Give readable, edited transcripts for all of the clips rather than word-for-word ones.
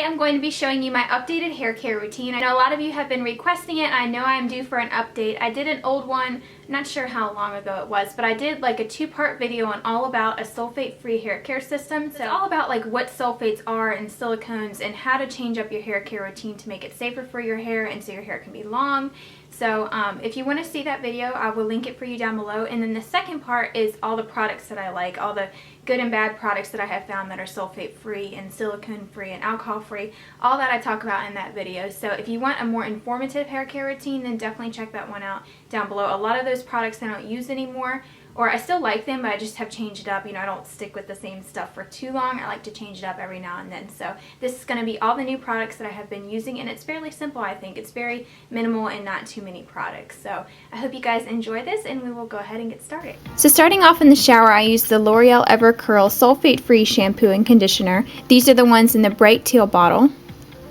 I'm going to be showing you my updated hair care routine. I know a lot of you have been requesting it. I know I'm due for an update. I did an old one, not sure how long ago it was, but I did like a 2-part video on all about a sulfate-free hair care system. So it's all about like what sulfates are and silicones and how to change up your hair care routine to make it safer for your hair and so your hair can be long. So if you want to see that video, I will link it for you down below. And then the second part is all the products that I like, all the good and bad products that I have found that are sulfate free and silicone free and alcohol free, all that I talk about in that video. So if you want a more informative hair care routine, then definitely check that one out down below. A lot of those products I don't use anymore, or I still like them, but I just have changed it up. You know, I don't stick with the same stuff for too long. I like to change it up every now and then. So this is going to be all the new products that I have been using, and it's fairly simple, I think. It's very minimal and not too many products. So I hope you guys enjoy this, and we will go ahead and get started. So starting off in the shower, I use the L'Oreal Ever Curl Sulfate-Free Shampoo and Conditioner. These are the ones in the bright teal bottle.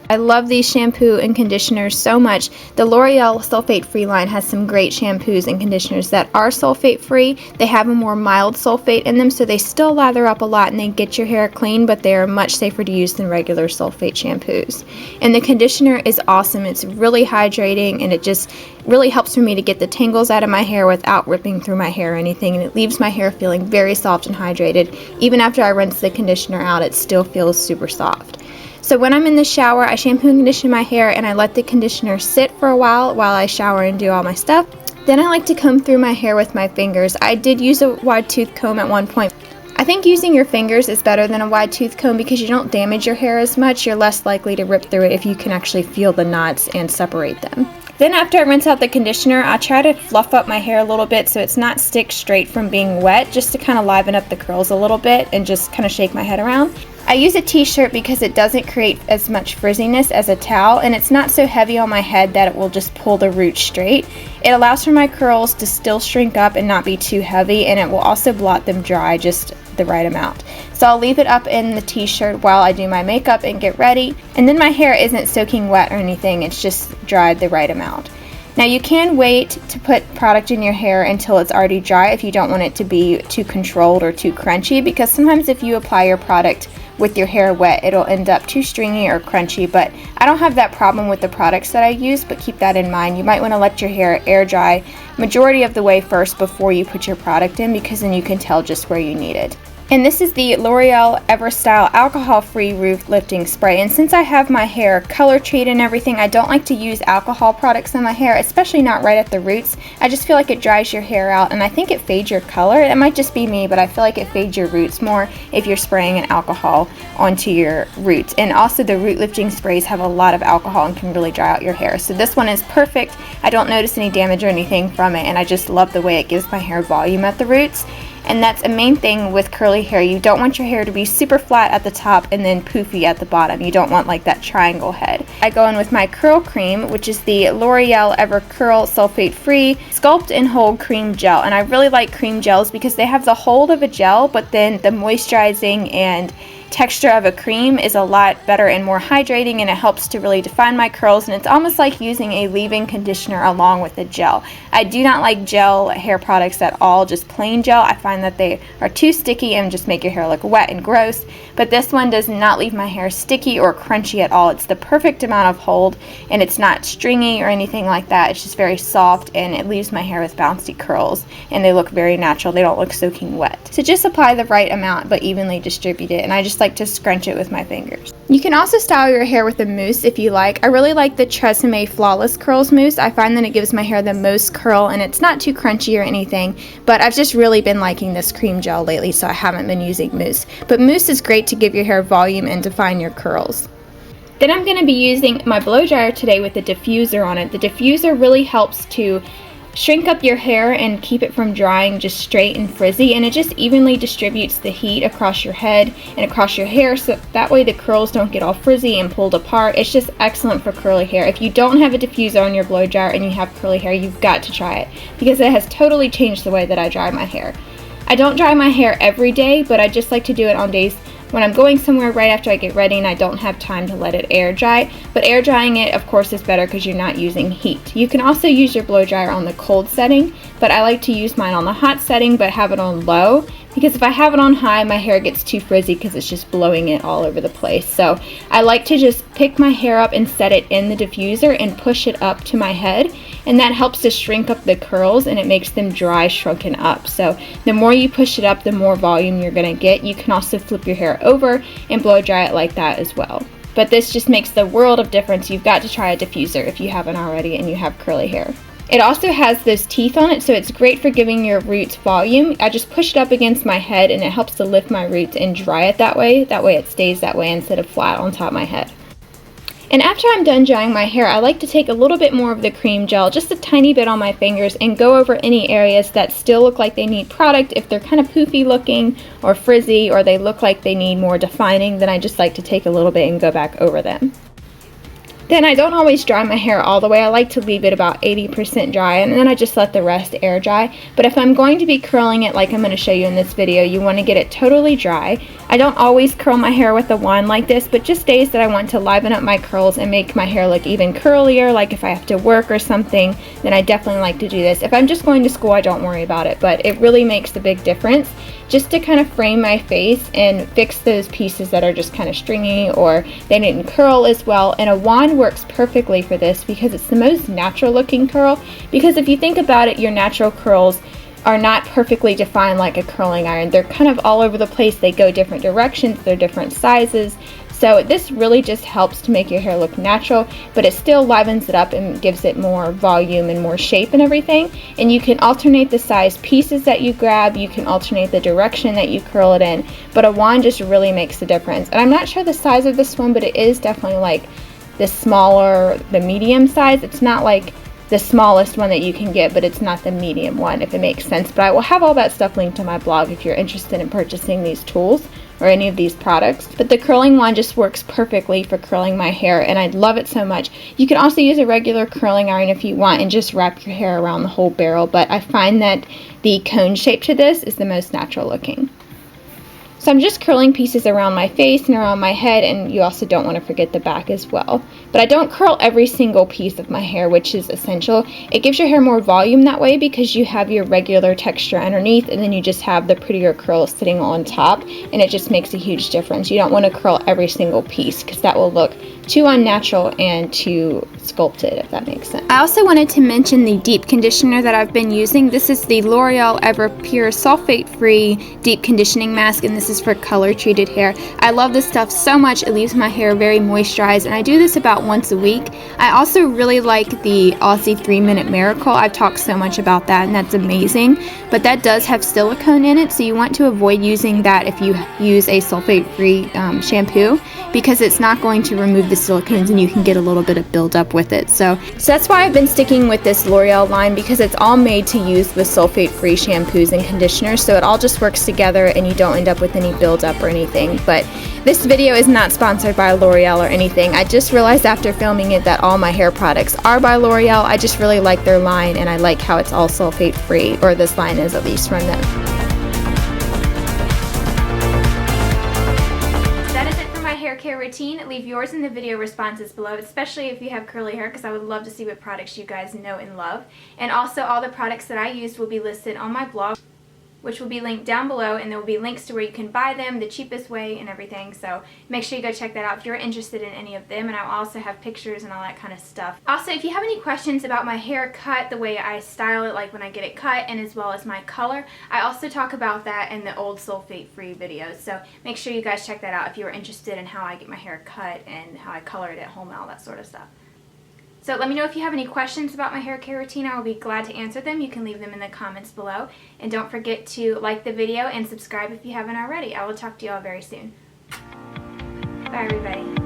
I love these shampoo and conditioners so much. The L'Oreal sulfate-free line has some great shampoos and conditioners that are sulfate-free. They have a more mild sulfate in them, so they still lather up a lot and they get your hair clean, but they are much safer to use than regular sulfate shampoos. And the conditioner is awesome. It's really hydrating, and it just really helps for me to get the tangles out of my hair without ripping through my hair or anything, and it leaves my hair feeling very soft and hydrated. Even after I rinse the conditioner out, it still feels super soft. So when I'm in the shower, I shampoo and condition my hair, and I let the conditioner sit for a while I shower and do all my stuff. Then I like to comb through my hair with my fingers. I did use a wide tooth comb at one point. I think using your fingers is better than a wide tooth comb because you don't damage your hair as much. You're less likely to rip through it if you can actually feel the knots and separate them. Then after I rinse out the conditioner, I try to fluff up my hair a little bit so it's not stick straight from being wet, just to kind of liven up the curls a little bit and just kind of shake my head around. I use a t-shirt because it doesn't create as much frizziness as a towel, and it's not so heavy on my head that it will just pull the roots straight. It allows for my curls to still shrink up and not be too heavy, and it will also blot them dry just the right amount. So I'll leave it up in the t-shirt while I do my makeup and get ready, and then my hair isn't soaking wet or anything, it's just dried the right amount. Now you can wait to put product in your hair until it's already dry if you don't want it to be too controlled or too crunchy, because sometimes if you apply your product with your hair wet, it'll end up too stringy or crunchy, but I don't have that problem with the products that I use, but keep that in mind. You might want to let your hair air dry majority of the way first before you put your product in, because then you can tell just where you need it. And this is the L'Oreal Everstyle Alcohol-Free Roof Lifting Spray. And since I have my hair color treated and everything, I don't like to use alcohol products on my hair, especially not right at the roots. I just feel like it dries your hair out, and I think it fades your color. It might just be me, but I feel like it fades your roots more if you're spraying an alcohol onto your roots. And also the root lifting sprays have a lot of alcohol and can really dry out your hair. So this one is perfect. I don't notice any damage or anything from it, and I just love the way it gives my hair volume at the roots. And that's a main thing with curly hair. You don't want your hair to be super flat at the top and then poofy at the bottom. You don't want like that triangle head. I go in with my curl cream, which is the L'Oreal Ever Curl Sulfate Free Sculpt and Hold Cream Gel. And I really like cream gels because they have the hold of a gel, but then the moisturizing and texture of a cream is a lot better and more hydrating, and it helps to really define my curls, and it's almost like using a leave-in conditioner along with a gel. I do not like gel hair products at all, just plain gel. I find that they are too sticky and just make your hair look wet and gross, but this one does not leave my hair sticky or crunchy at all. It's the perfect amount of hold, and it's not stringy or anything like that. It's just very soft, and it leaves my hair with bouncy curls, and they look very natural. They don't look soaking wet. So just apply the right amount but evenly distribute it, and I just like to scrunch it with my fingers. You can also style your hair with a mousse if you like. I really like the Tresemme Flawless Curls mousse. I find that it gives my hair the most curl, and it's not too crunchy or anything, but I've just really been liking this cream gel lately, so I haven't been using mousse. But mousse is great to give your hair volume and define your curls. Then I'm going to be using my blow dryer today with the diffuser on it. The diffuser really helps to shrink up your hair and keep it from drying just straight and frizzy, and it just evenly distributes the heat across your head and across your hair, so that way the curls don't get all frizzy and pulled apart. It's just excellent for curly hair. If you don't have a diffuser on your blow dryer and you have curly hair, you've got to try it because it has totally changed the way that I dry my hair. I don't dry my hair every day, but I just like to do it on days when I'm going somewhere right after I get ready and I don't have time to let it air dry. But air drying it, of course, is better because you're not using heat. You can also use your blow dryer on the cold setting, but I like to use mine on the hot setting but have it on low, because if I have it on high, my hair gets too frizzy because it's just blowing it all over the place. So I like to just pick my hair up and set it in the diffuser and push it up to my head, and that helps to shrink up the curls and it makes them dry shrunken up. So the more you push it up, the more volume you're going to get. You can also flip your hair over and blow dry it like that as well. But this just makes the world of difference. You've got to try a diffuser if you haven't already and you have curly hair. It also has those teeth on it, so it's great for giving your roots volume. I just push it up against my head and it helps to lift my roots and dry it that way. That way it stays that way instead of flat on top of my head. And after I'm done drying my hair, I like to take a little bit more of the cream gel, just a tiny bit on my fingers, and go over any areas that still look like they need product. If they're kind of poofy looking or frizzy, or they look like they need more defining, then I just like to take a little bit and go back over them. Then I don't always dry my hair all the way. I like to leave it about 80% dry, and then I just let the rest air dry. But if I'm going to be curling it like I'm going to show you in this video, you want to get it totally dry. I don't always curl my hair with a wand like this, but just days that I want to liven up my curls and make my hair look even curlier, like if I have to work or something, then I definitely like to do this. If I'm just going to school, I don't worry about it, but it really makes a big difference just to kind of frame my face and fix those pieces that are just kind of stringy or they didn't curl as well. And a wand works perfectly for this because it's the most natural looking curl, because if you think about it, your natural curls are not perfectly defined like a curling iron. They're kind of all over the place. They go different directions, they're different sizes. So this really just helps to make your hair look natural, but it still livens it up and gives it more volume and more shape and everything. And you can alternate the size pieces that you grab, you can alternate the direction that you curl it in, but a wand just really makes a difference. And I'm not sure the size of this one, but it is definitely like the smaller, the medium size. It's not like the smallest one that you can get, but it's not the medium one, if it makes sense. But I will have all that stuff linked to my blog if you're interested in purchasing these tools or any of these products. But the curling wand just works perfectly for curling my hair, and I love it so much. You can also use a regular curling iron if you want and just wrap your hair around the whole barrel, but I find that the cone shape to this is the most natural looking. So I'm just curling pieces around my face and around my head, and you also don't want to forget the back as well. But I don't curl every single piece of my hair, which is essential. It gives your hair more volume that way because you have your regular texture underneath and then you just have the prettier curls sitting on top, and it just makes a huge difference. You don't want to curl every single piece because that will look too unnatural and too sculpted, if that makes sense. I also wanted to mention the deep conditioner that I've been using. This is the L'Oreal Ever Pure Sulfate Free Deep Conditioning Mask, and this is for color treated hair. I love this stuff so much. It leaves my hair very moisturized, and I do this about once a week. I also really like the Aussie 3-Minute Miracle. I've talked so much about that, and that's amazing, but that does have silicone in it, so you want to avoid using that if you use a sulfate free shampoo, because it's not going to remove the silicones and you can get a little bit of buildup with it. So that's why I've been sticking with this L'Oreal line, because it's all made to use with sulfate free shampoos and conditioners, so it all just works together and you don't end up with any buildup or anything. But this video is not sponsored by L'Oreal or anything. I just realized after filming it that all my hair products are by L'Oreal. I just really like their line, and I like how it's all sulfate free, or this line is at least from them. Hair care routine. Leave yours in the video responses below, especially if you have curly hair, because I would love to see what products you guys know and love. And also all the products that I used will be listed on my blog, which will be linked down below, and there will be links to where you can buy them, the cheapest way and everything. So make sure you go check that out if you're interested in any of them, and I'll also have pictures and all that kind of stuff. Also, if you have any questions about my hair cut, the way I style it, like when I get it cut, and as well as my color, I also talk about that in the old sulfate free videos. So make sure you guys check that out if you're interested in how I get my hair cut and how I color it at home and all that sort of stuff. So let me know if you have any questions about my hair care routine. I will be glad to answer them. You can leave them in the comments below. And don't forget to like the video and subscribe if you haven't already. I will talk to you all very soon. Bye everybody.